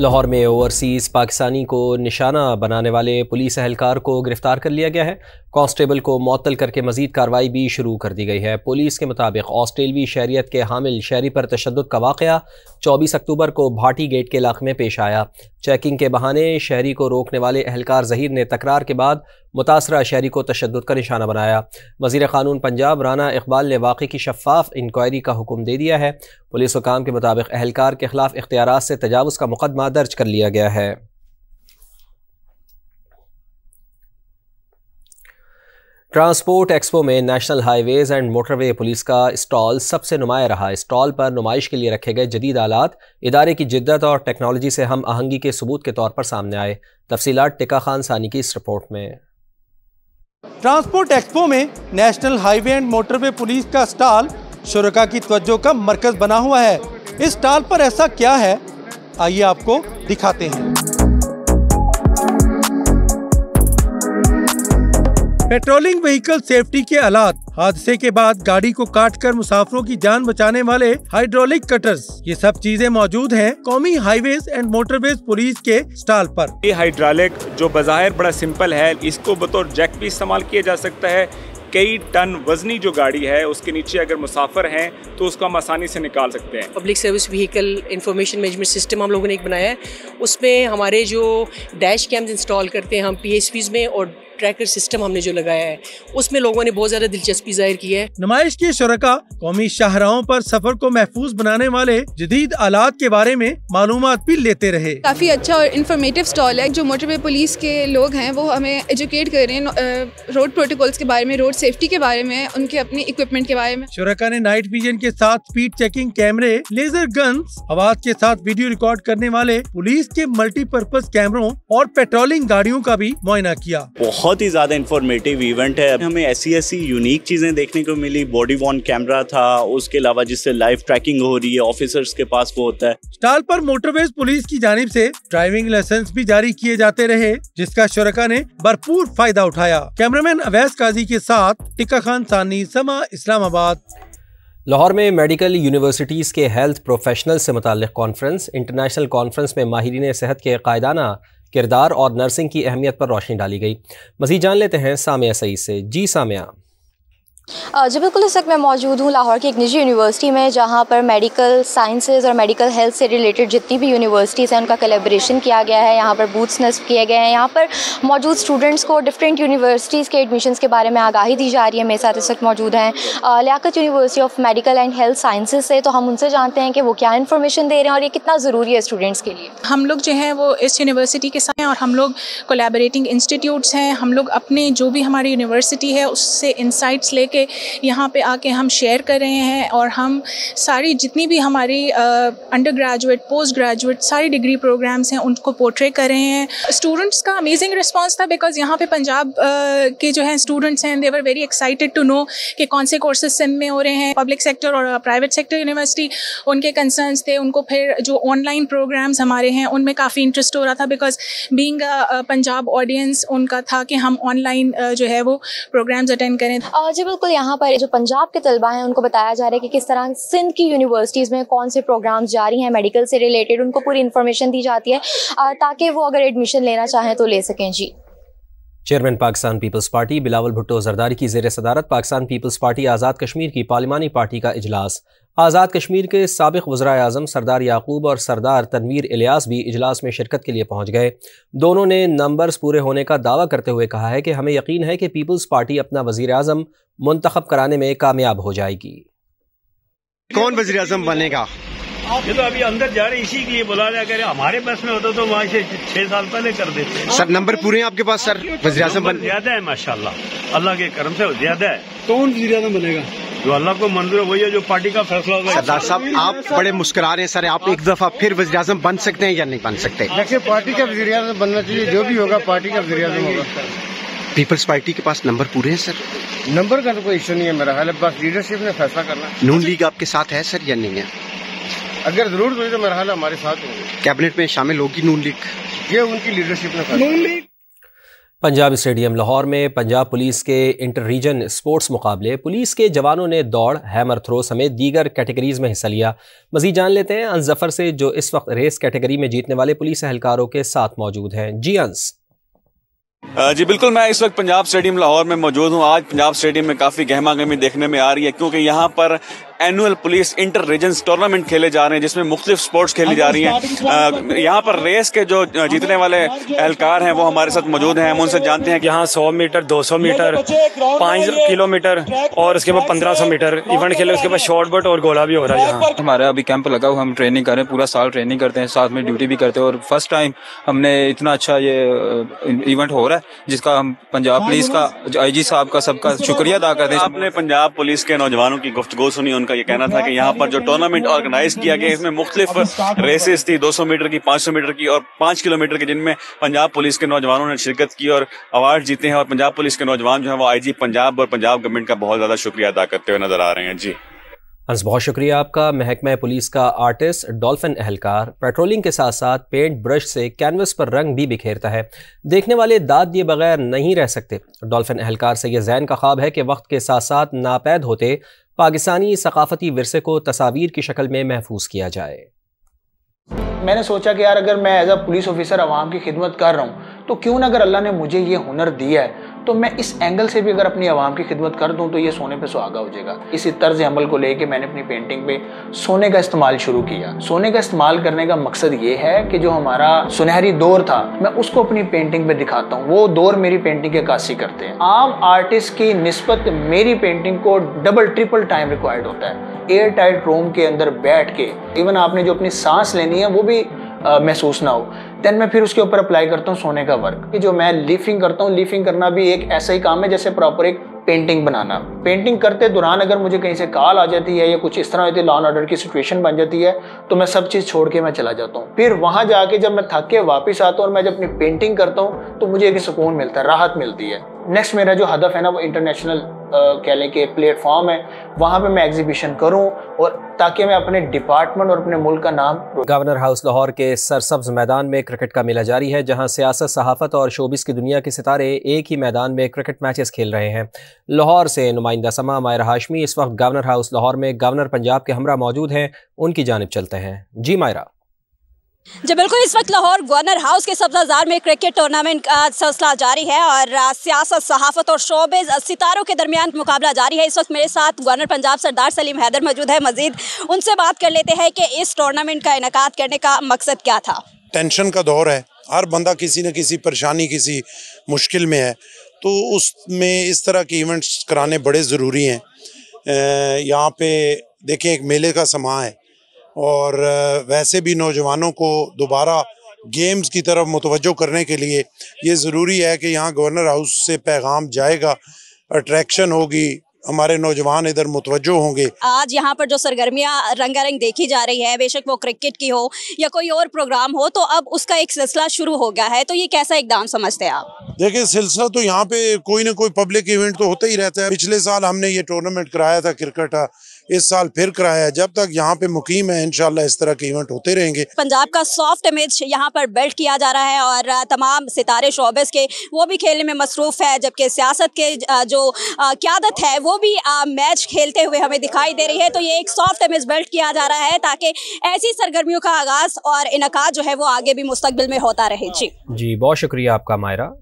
लाहौर में ओवरसीज़ पाकिस्तानी को निशाना बनाने वाले पुलिस एहलकार को गिरफ्तार कर लिया गया है। कांस्टेबल को मुअत्तल करके मजीद कार्रवाई भी शुरू कर दी गई है। पुलिस के मुताबिक ऑस्ट्रेलवी शहरियत के हामिल शहरी पर तशद्दुद का वाक़या 24 अक्टूबर को भाटी गेट के इलाके में पेश आया। चेकिंग के बहाने शहरी को रोकने वाले एहलकार ज़हीर ने तकरार के बाद मुतासरा शहरी को तशद्दुद का निशाना बनाया। वज़ीर क़ानून पंजाब राना इकबाल ने वाक़े की शफ़ाफ इंक्वायरी का हुक्म दे दिया है। पुलिस हुकाम के मुताबिक एहलकार के खिलाफ इख्तियारात से तजावुज़ का मुकदमा दर्ज कर लिया गया है। ट्रांसपोर्ट एक्सपो में national highways and motorway police का स्टॉल सबसे नुमाया रहा। स्टॉल पर नुमाइश के लिए रखे गए जदीद आलात इदारे की जिद्दत और टेक्नोलॉजी से हम आहंगी के सबूत के तौर पर सामने आए। तफसीलात टिका खान सानी की इस रिपोर्ट में। ट्रांसपोर्ट एक्सपो में national highway and motorway police का स्टॉल शुरका की तवज्जो का मरकज बना हुआ है। इस स्टॉल पर ऐसा क्या है, आइए आपको दिखाते हैं। पेट्रोलिंग व्हीकल सेफ्टी के आलात, हादसे के बाद गाड़ी को काटकर मुसाफिरों की जान बचाने वाले हाइड्रोलिक कटर्स, ये सब चीजें मौजूद हैं कौमी हाईवेज एंड मोटरवेज पुलिस के स्टॉल पर। ये हाइड्रोलिक जो बज़ाहिर बड़ा सिंपल है, इसको बतौर जैक भी इस्तेमाल किया जा सकता है। कई टन वजनी जो गाड़ी है उसके नीचे अगर मुसाफिर हैं तो उसको हम आसानी से निकाल सकते हैं। Public service vehicle information management system हम लोगों ने एक बनाया है। उसमें हमारे जो डैश कैम्स इंस्टॉल करते हैं हम PSVs में, और ट्रैकर सिस्टम हमने जो लगाया है उसमें लोगों ने बहुत ज्यादा दिलचस्पी जाहिर की है। नुमाइश के शुरका कौमी शाहराहों पर सफर को महफूज बनाने वाले जदीद आलात के बारे में मालूमात भी लेते रहे। काफी अच्छा और इन्फॉर्मेटिव स्टॉल है। जो मोटरवे पुलिस के लोग हैं वो हमें एजुकेट कर रहे हैं रोड प्रोटोकॉल्स के बारे में, रोड सेफ्टी के बारे में, उनके अपने इक्विपमेंट के बारे में। शुरका ने नाइट विजन के साथ स्पीड चेकिंग कैमरे, लेजर गन्स, आवाज के साथ वीडियो रिकॉर्ड करने वाले पुलिस के मल्टीपर्पज कैमरों और पेट्रोलिंग गाड़ियों का भी मुआयना किया। बहुत ही ज्यादा इंफॉर्मेटिव इवेंट है। हमें ऐसी यूनिक चीजें देखने को मिली। बॉडी वॉर्न कैमरा था, उसके अलावा जिससे लाइव ट्रैकिंग हो रही है, ऑफिसर्स के पास वो होता है। स्टॉल पर मोटरवेज पुलिस की जानिब से ड्राइविंग लाइसेंस भी जारी किए जाते रहे, जिसका शुरका ने भरपूर फायदा उठाया। कैमरामैन अवैस काजी के साथ टिका खान सानी, समा, इस्लामाबाद। लाहौर में मेडिकल यूनिवर्सिटीज़ के हेल्थ प्रोफेशनल से मुताल्लिक़ कॉन्फ्रेंस, इंटरनेशनल कॉन्फ्रेंस में माहिरीन सेहत के कायदाना किरदार और नर्सिंग की अहमियत पर रोशनी डाली गई। मज़ीद जान लेते हैं सामिया सईद से। जी सामिया। जी बिल्कुल, इस वक्त मैं मौजूद हूँ लाहौर की एक निजी यूनिवर्सिटी में, जहाँ पर मेडिकल साइंसेज और मेडिकल हेल्थ से रिलेटेड जितनी भी यूनिवर्सिटीज़ हैं उनका कोलैबोरेशन किया गया है। यहाँ पर बूथ्स नस्ब किए गए हैं। यहाँ पर मौजूद स्टूडेंट्स को डिफरेंट यूनिवर्सिटीज़ के एडमिशन्स के बारे में आगाही दी जा रही है। मेरे साथ इस वक्त मौजूद हैं Liaquat university of medical and health sciences से, तो हम उनसे जानते हैं कि वो क्या इन्फॉर्मेशन दे रहे हैं और ये कितना ज़रूरी है स्टूडेंट्स के लिए। हम लोग जो हैं वो इस यूनिवर्सिटी के साथ हैं और हम लोग कोलैबोरेटिंग इंस्टीट्यूट्स हैं। हम लोग अपने जो भी हमारी यूनिवर्सिटी है उससे इंसाइट्स लेके यहाँ पे आके हम शेयर कर रहे हैं, और हम सारी जितनी भी हमारी अंडर ग्रेजुएट, पोस्ट ग्रेजुएट सारी डिग्री प्रोग्राम्स हैं उनको पोर्ट्रे कर रहे हैं। स्टूडेंट्स का अमेजिंग रिस्पांस था, बिकॉज यहाँ पे पंजाब के जो हैं स्टूडेंट्स हैं, they were very excited to know कि कौन से कोर्सेज सिंध में हो रहे हैं। पब्लिक सेक्टर और प्राइवेट सेक्टर यूनिवर्सिटी, उनके कंसर्न्स थे। उनको फिर जो ऑनलाइन प्रोग्राम्स हमारे हैं उनमें काफ़ी इंटरेस्ट हो रहा था, बिकॉज बीइंग पंजाब ऑडियंस उनका था कि हम ऑनलाइन जो है वो प्रोग्राम्स अटेंड करें। जी बिल्कुल, यहाँ पर जो पंजाब के तलबा हैं उनको बताया जा रहा है कि किस तरह सिंध की यूनिवर्सिटीज़ में कौन से प्रोग्राम्स जारी हैं मेडिकल से रिलेटेड, उनको पूरी इन्फॉर्मेशन दी जाती है ताकि वो अगर एडमिशन लेना चाहें तो ले सकें। जी। Chairman Pakistan People's party Bilawal Bhutto Zardari की ज़ेर सदारत पाकिस्तान पीपल्स पार्टी आज़ाद कश्मीर की पार्लिमानी पार्टी का इजलास। आज़ाद कश्मीर के साबिक़ वज़राए आज़म सरदार याकूब और सरदार तनवीर इलियास भी इजलास में शिरकत के लिए पहुँच गए। दोनों ने नंबर्स पूरे होने का दावा करते हुए कहा है कि हमें यकीन है कि पीपल्स पार्टी अपना वज़ीर आज़म मुंतखब कराने में कामयाब हो जाएगी। कौन वज़ीर आज़म बनेगा? ये तो अभी अंदर जा रहे, इसी के लिए बुला रहा है। हमारे पास में होता तो वहाँ से 6 साल पहले कर देते। सर नंबर पूरे हैं आपके पास? सर वज़ीर आज़म ज्यादा है माशाल्लाह, अल्लाह के करम से ज्यादा है। कौन वज़ीर आज़म बनेगा? जो अल्लाह को मंजूर है वही है, जो पार्टी का फैसला होगा। सरदार साहब आप बड़े मुस्कुरा रहे हैं सर, आप एक दफा फिर वज़ीर आज़म बन सकते हैं या नहीं बन सकते? देखिए, पार्टी का वज़ीर आज़म बनना चाहिए, जो भी होगा पार्टी का वज़ीर आज़म होगा। पीपल्स पार्टी के पास नंबर पूरे हैं सर? नंबर का तो कोई इशू नहीं है मेरा ख्याल, बस लीडरशिप ने फैसला करना। नून लीग आपके साथ है सर या नहीं है? अगर जरूरत हुई तो मेरा ख्याल हमारे साथ होंगे। कैबिनेट में शामिल होगी नून लीग? ये उनकी लीडरशिप ने फैसला। पंजाब स्टेडियम लाहौर में पंजाब पुलिस के इंटर रीजन स्पोर्ट्स मुकाबले पुलिस के जवानों ने दौड़, हैमर थ्रो समेत दीगर कैटेगरीज में हिस्सा लिया। मजीद जान लेते हैं अंस जफर से, जो इस वक्त रेस कैटेगरी में जीतने वाले पुलिस एहलकारों के साथ मौजूद हैं। जी अंस। जी बिल्कुल, मैं इस वक्त पंजाब स्टेडियम लाहौर में मौजूद हूँ। आज पंजाब स्टेडियम में काफ़ी गहमा गहमी देखने में आ रही है, क्योंकि यहाँ पर annual police inter regions tournament खेले जा रहे हैं, जिसमें मुख्तलिफ स्पोर्ट्स खेली जा रही हैं। यहाँ पर रेस के जो जीतने वाले एहलकार हैं वो हमारे साथ मौजूद हैं। हम उनसे जानते हैं कि यहाँ 100 मीटर, 200 मीटर, 5 किलोमीटर और उसके बाद 1500 मीटर इवेंट खेले। उसके बाद शॉर्टपुट और गोला भी हो रहा है। यहाँ हमारा अभी कैंप लगा हुआ, हम ट्रेनिंग कर रहे हैं, पूरा साल ट्रेनिंग करते हैं, साथ में ड्यूटी भी करते हैं। और फर्स्ट टाइम हमने इतना अच्छा ये इवेंट हो रहा है, जिसका हम पंजाब पुलिस का, IG साहब का, सबका शुक्रिया अदा करते हैं। आपने पंजाब पुलिस के नौजवानों की गुफ्तगू सुनी, उनका ये कहना था कि यहाँ पर जो टूर्नामेंट ऑर्गेनाइज किया गया, इसमें मुख्तलिफ रेसेस थी, 200 मीटर की, 500 मीटर की और 5 किलोमीटर की, जिनमें पंजाब पुलिस के नौजवानों ने शिरकत की और अवार्ड जीते हैं। और पंजाब पुलिस के नौजवान जो है वो IG पंजाब और पंजाब गवर्नमेंट का बहुत ज्यादा शुक्रिया अदा करते हुए नजर आ रहे हैं। जी हंस, बहुत शुक्रिया आपका। महकमा पुलिस का आर्टिस्ट डॉल्फिन एहलकार पेट्रोलिंग के साथ साथ पेंट ब्रश से कैनवस पर रंग भी बिखेरता है। देखने वाले दाद दिए बगैर नहीं रह सकते। डॉल्फिन एहलकार से यह ज़हन का ख्वाब है कि वक्त के साथ साथ नापैद होते पाकिस्तानी सकाफती विरसे को तस्वीर की शक्ल में महफूज किया जाए। मैंने सोचा कि यार अगर मैं एज अ पुलिस ऑफिसर आवाम की खिदमत कर रहा हूँ, तो क्यों ना, अगर अल्लाह ने मुझे ये हुनर दिया है तो मैं इस एंगल से भी अगर अपनी आवाम की खिदमत कर दूँ तो ये सोने पे सुहागा हो जाएगा। इसी तर्ज अमल को लेके मैंने अपनी पेंटिंग पे सोने का इस्तेमाल शुरू किया। सोने का इस्तेमाल करने का मकसद ये है कि जो हमारा सुनहरी दौर था, मैं उसको अपनी पेंटिंग पे दिखाता हूँ। वो दौर मेरी पेंटिंग की अक्कासी करते हैं। आम आर्टिस्ट की निस्बत मेरी पेंटिंग को डबल ट्रिपल टाइम रिक्वायर्ड होता है। एयर टाइट रूम के अंदर बैठ के इवन आपने जो अपनी सांस लेनी है वो भी महसूस ना हो, देन मैं फिर उसके ऊपर अप्लाई करता हूँ सोने का वर्क। कि जो मैं लीफिंग करता हूँ, लीफिंग करना भी एक ऐसा ही काम है जैसे प्रॉपर एक पेंटिंग बनाना। पेंटिंग करते दौरान अगर मुझे कहीं से कॉल आ जाती है या कुछ इस तरह होती है, लॉ एंड ऑर्डर की सिचुएशन बन जाती है, तो मैं सब चीज़ छोड़ के मैं चला जाता हूँ। फिर वहाँ जाके जब मैं थक के वापस आता हूँ और मैं जब अपनी पेंटिंग करता हूँ तो मुझे एक सुकून मिलता है, राहत मिलती है। नेक्स्ट मेरा जो हदफ है ना, वो इंटरनेशनल कह लें कि प्लेटफॉर्म है, वहाँ पे मैं एग्जीबिशन करूँ और ताकि मैं अपने डिपार्टमेंट और अपने मुल्क का नाम। गवर्नर हाउस लाहौर के सरसब्ज मैदान में क्रिकेट का मेला जारी है, जहाँ सियासत, सहाफत और शोबिस की दुनिया के सितारे एक ही मैदान में क्रिकेट मैचेस खेल रहे हैं। लाहौर से नुमाइंदा समा मायरा हाशमी इस वक्त गवर्नर हाउस लाहौर में गवर्नर पंजाब के हमरा मौजूद हैं, उनकी जानिब चलते हैं। जी मायरा। जी बिल्कुल, इस वक्त लाहौर गवर्नर हाउस के सब्ज़ाजार में क्रिकेट टूर्नामेंट का सिलसिला जारी है और सियासत, सहाफत और शोबिस सितारों के दरमियान मुकाबला जारी है। इस वक्त मेरे साथ गवर्नर पंजाब सरदार सलीम हैदर मौजूद है। मजीद उनसे बात कर लेते हैं कि इस टूर्नामेंट का इनेकाद करने का मकसद क्या था। टेंशन का दौर है, हर बंदा किसी न किसी परेशानी, किसी मुश्किल में है, तो उसमें इस तरह के इवेंट्स कराने बड़े ज़रूरी हैं। यहाँ पे देखिए एक मेले का समा है और वैसे भी नौजवानों को दोबारा गेम्स की तरफ मुतवज्जो करने के लिए ये ज़रूरी है कि यहाँ गवर्नर हाउस से पैगाम जाएगा, अट्रैक्शन होगी, हमारे नौजवान इधर मुतवज्जो होंगे। आज यहाँ पर जो सरगर्मियाँ रंगारंग देखी जा रही है, बेशक वो क्रिकेट की हो या कोई और प्रोग्राम हो, तो अब उसका एक सिलसिला शुरू हो गया है, तो ये कैसा इकदाम समझते हैं आप? देखिए सिलसिला तो यहाँ पे कोई ना कोई पब्लिक इवेंट तो होता ही रहता है। पिछले साल हमने ये टूर्नामेंट कराया था क्रिकेट का, इस साल फिर कराया है। जब तक यहाँ पे मुकीम है इंशाल्लाह इस तरह के इवेंट होते रहेंगे। पंजाब का सॉफ्ट इमेज यहाँ पर बिल्ड किया जा रहा है और तमाम सितारे शोबिस के वो भी खेलने में मसरूफ है, जबकि सियासत के जो क़यादत है वो भी मैच खेलते हुए हमें दिखाई दे रही है। तो ये एक सॉफ्ट इमेज बिल्ड किया जा रहा है ताकि ऐसी सरगर्मियों का आगाज़ और इनेकाद जो है वो आगे भी मुस्तकबिल में होता रहे। जी बहुत शुक्रिया आपका मायरा।